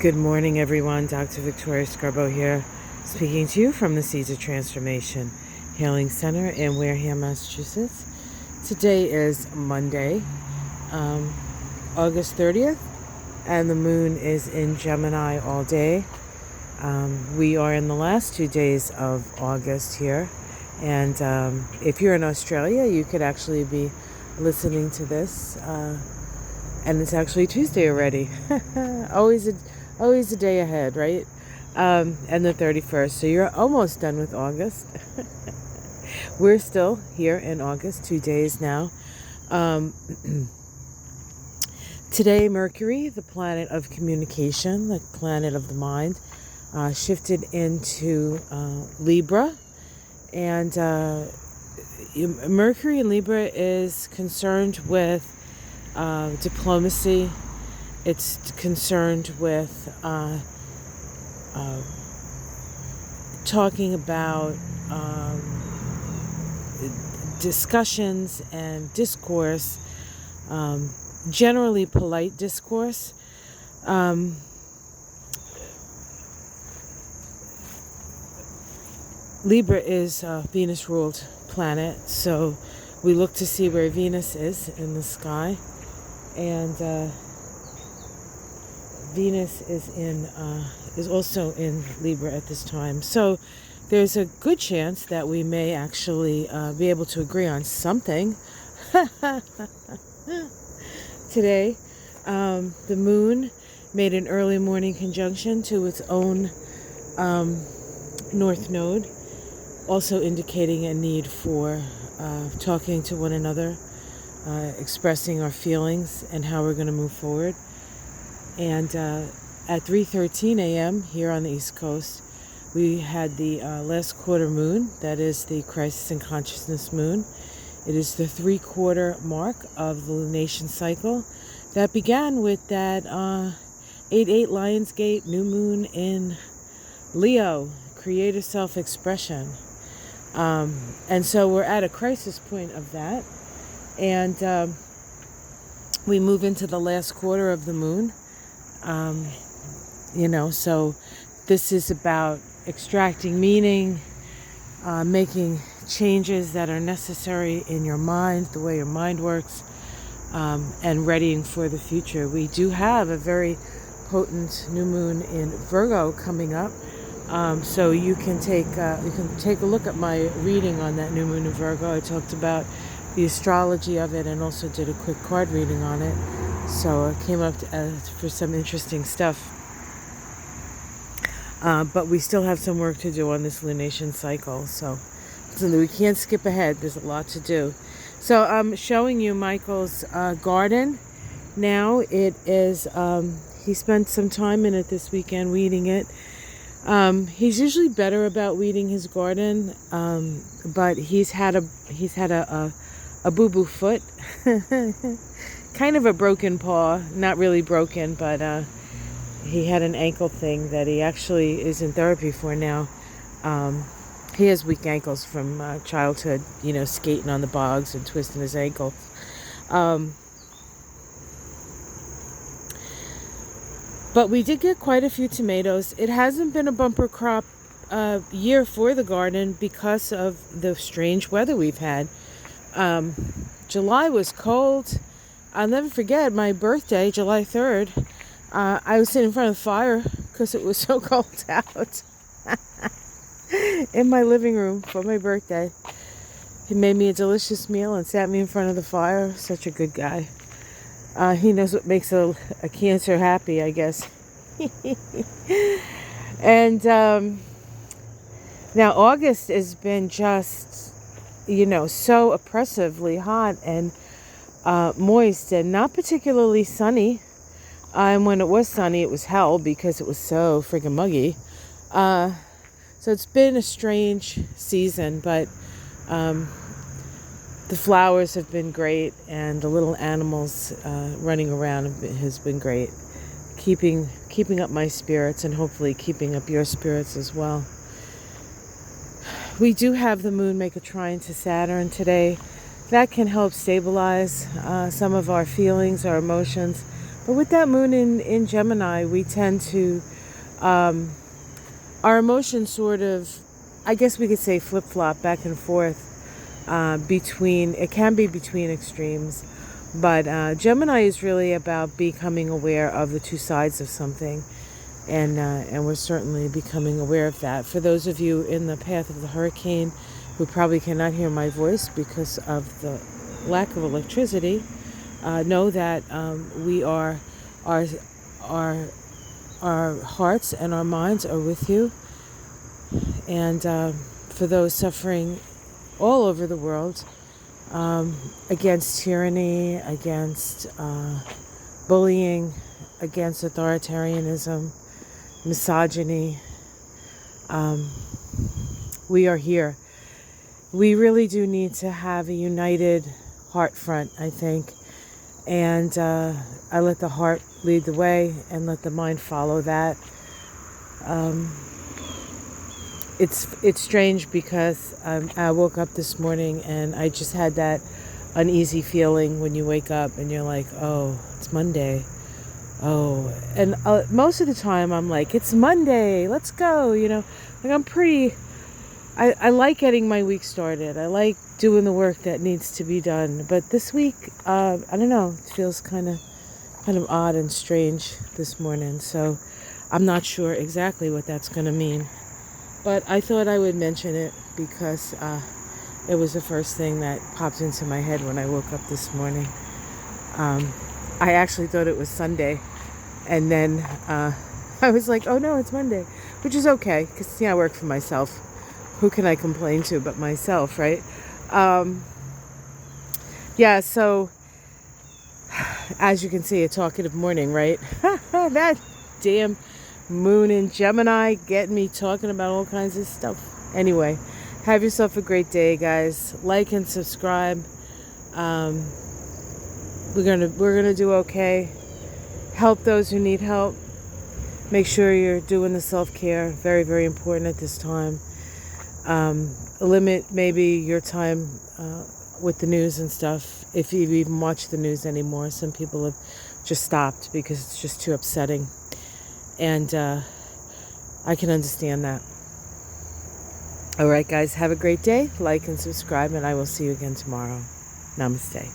Good morning, everyone. Dr. Victoria Scarborough here, speaking to you from the Seeds of Transformation Healing Center in Wareham, Massachusetts. Today is Monday, August 30th, and the moon is in Gemini all day. We are in the last 2 days of August here, and if you're in Australia, you could actually be listening to this, and it's actually Tuesday already. Always a day ahead, right? And the 31st, so you're almost done with August. We're still here in August, 2 days now. Today, Mercury, the planet of communication, the planet of the mind, shifted into Libra. And Mercury in Libra is concerned with diplomacy. It's concerned with talking about discussions and discourse, generally polite discourse. Libra is a Venus-ruled planet, so we look to see where Venus is in the sky, and Venus is also in Libra at this time. So there's a good chance that we may actually be able to agree on something today. The moon made an early morning conjunction to its own north node, also indicating a need for talking to one another, expressing our feelings and how we're going to move forward. And at 3:13 a.m. here on the East Coast, we had the last quarter moon. That is the Crisis in Consciousness moon. It is the 3/4 mark of the lunation cycle that began with that 8/8 Lionsgate new moon in Leo, creative self-expression. And so we're at a crisis point of that. And we move into the last quarter of the moon. So this is about extracting meaning, making changes that are necessary in your mind, the way your mind works, and readying for the future. We do have a very potent new moon in Virgo coming up, so you can take a look at my reading on that new moon in Virgo. I talked about the astrology of it and also did a quick card reading on it. So I came up for some interesting stuff. But we still have some work to do on this lunation cycle. So we can't skip ahead. There's a lot to do. So I'm showing you Michael's garden. Now it is, he spent some time in it this weekend weeding it. He's usually better about weeding his garden, but he's had a boo-boo foot. Kind of a broken paw, not really broken, but he had an ankle thing that he actually is in therapy for now. He has weak ankles from childhood, skating on the bogs and twisting his ankle. But we did get quite a few tomatoes. It hasn't been a bumper crop year for the garden because of the strange weather we've had. July was cold. I'll never forget my birthday, July 3rd. I was sitting in front of the fire because it was so cold out in my living room for my birthday. He made me a delicious meal and sat me in front of the fire. Such a good guy. He knows what makes a Cancer happy, I guess. And now August has been just, so oppressively hot and moist and not particularly sunny. And when it was sunny, it was hell because it was so friggin' muggy. So it's been a strange season, but the flowers have been great, and the little animals running around has been great, keeping up my spirits and hopefully keeping up your spirits as well. We do have the moon make a trine to Saturn today. That can help stabilize some of our feelings, our emotions, But with that moon in Gemini, we tend to, our emotions sort of, I guess we could say flip-flop back and forth it can be between extremes. But Gemini is really about becoming aware of the two sides of something. And we're certainly becoming aware of that. For those of you in the path of the hurricane who probably cannot hear my voice because of the lack of electricity, know that our hearts and our minds are with you. And for those suffering all over the world against tyranny, against bullying, against authoritarianism, misogyny, we are here. We really do need to have a united heart front, I think. And I let the heart lead the way and let the mind follow that. It's strange because I woke up this morning and I just had that uneasy feeling when you wake up and you're like, oh, it's Monday. Oh, and most of the time I'm like, it's Monday, let's go, like I like getting my week started. I like doing the work that needs to be done. But this week, I don't know, it feels kind of odd and strange this morning. So I'm not sure exactly what that's going to mean. But I thought I would mention it because it was the first thing that popped into my head when I woke up this morning. I actually thought it was Sunday. And then I was like, oh no, it's Monday, which is okay because, I work for myself. Who can I complain to but myself, right? Yeah, so as you can see, a talkative morning, right? That damn moon in Gemini getting me talking about all kinds of stuff. Anyway, have yourself a great day, guys. Like and subscribe. We're gonna do okay. Help those who need help. Make sure you're doing the self-care. Very, very important at this time. Limit maybe your time with the news and stuff, if you even watch the news anymore. Some people have just stopped because it's just too upsetting. And I can understand that. All right, guys, have a great day. Like and subscribe, and I will see you again tomorrow. Namaste.